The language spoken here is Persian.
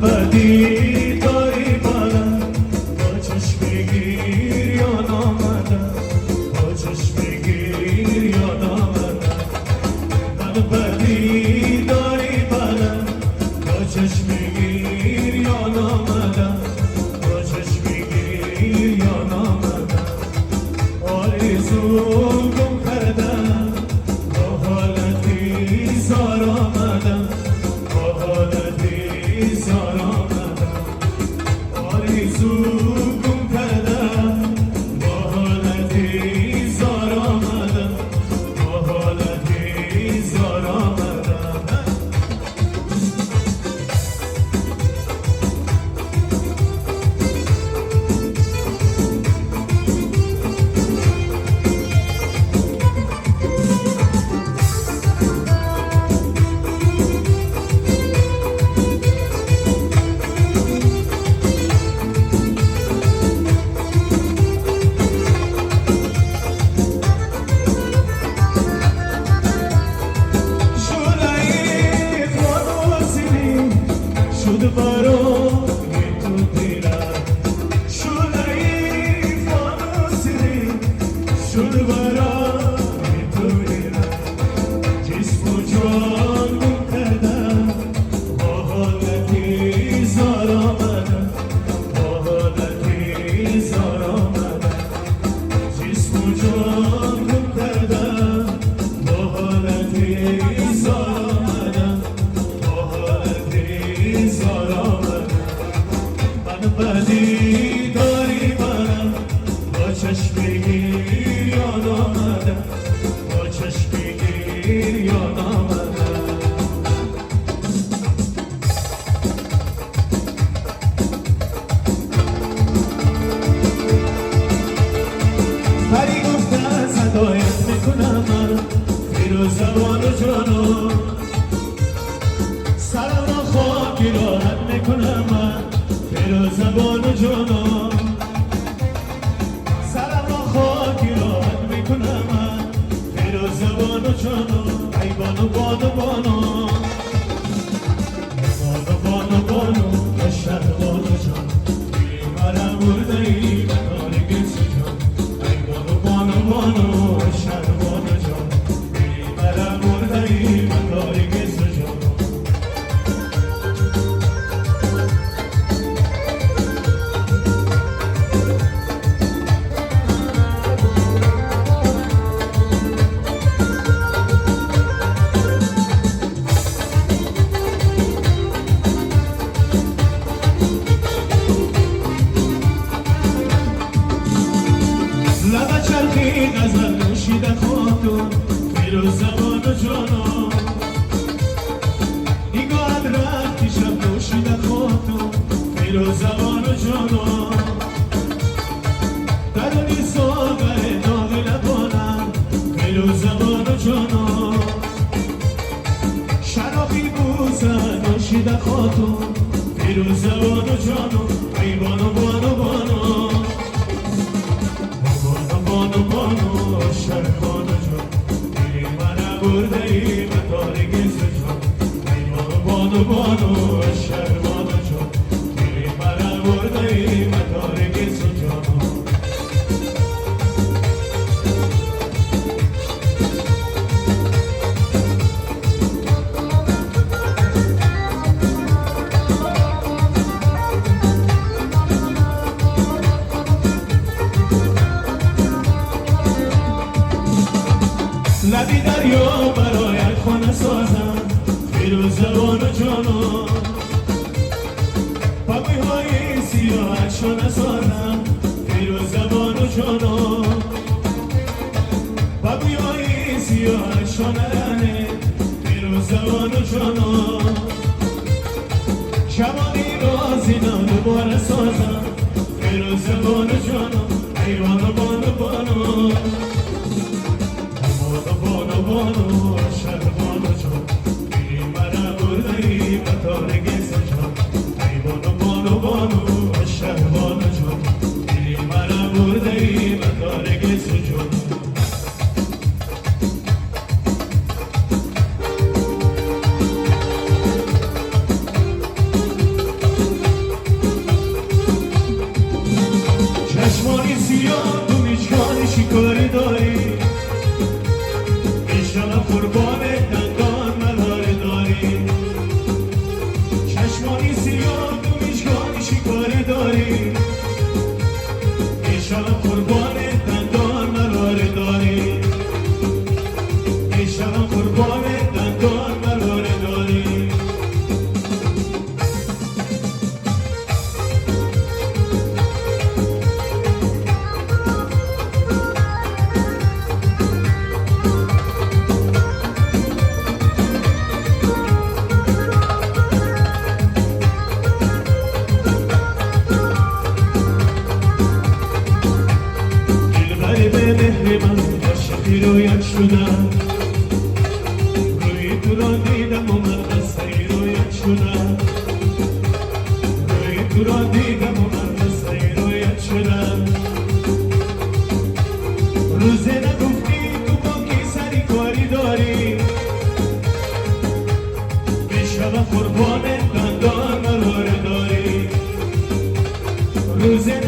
بدی داری بلند با چشم بگیر یاد آمدم با چشم بگیر یاد آمدم من بدی داری بلند با چشم بگیر یاد آمدم با چشم بگیر یاد آمدم آرزو گم کردم با حالتی زار آمدم با حالتی زار آمدم آرزو گم کردم با حالتی زار آمدم با حالتی زار آمدم شد برای تو دلم شلایی فانوسی شد برای تو دلم جسم و جان گم کردم با حالتی زار آمدم با حالتی زار آمدم جسم و جان گم کردم با حالتی زار آمدم با حالتی زار آمدم من بدی داری منم با چشم بگیر یاد آمدم با چشم بگیر یاد آمدم پری گفتن صدایت میکنم من فیروز زبان و جانو سرم را خاکی راحت میکنم من فیروز زبان و جانو سرم را خاکی راحت میکنم من فیروز زبان و جانو ای بانو بانو بانو بانو بانو بانو بشر بانو جان مرم برده ای بطار گسی جان ای بانو بانو بانو بشر بانو جان مرم برده ای بطار گسی جان لبا چرخی غزل نوشیده خاتون فیروز زبان و جانو نگاهت رفتی شب نوشیده خاتون فیروز زبان و جانو درونی ساغر داغ لبانم فیروز زبان و جانو شرابی بوزن نوشیده خاتون فیروز زبان و جانو ای بانو بانو بانو بانو بانو شر بانو جان دلی من برده ای بطار گز جان ای بانو بانو بانو شر بانو جان دلی من برده ای بطار گز جان لبی دریا برای خانه سازم فیروز زبان و جانو پاپی های سیاه شانه سازم فیروز زبان و جانو پاپی های سیاه شانه رنه فیروز زبان و جانو شمانی رازی دوباره سازم فیروز زبان و جانو ای بانو بانو بانو بانو بانو شر بانو جان دلی من برده ای بطار گز جان ای بانو بانو بانو شر بانو جان دلی من برده ای بطار گز جان شکاری داری انشالله قربان دندان ملاره داری چشمانی سیاه تو میشگانی شکاری داری انشالله قربان دندان ملاره داری انشالله قربان دندان ملاره داری به مهر من عاشقی رویت شدم روی تو را دیدم و من قصه رویت شدم روی تو را دیدم و من قصه رویت شدم روزه نگفتی تو با کی سری کاری داری میشوم قربان دندان ملاره داری روزه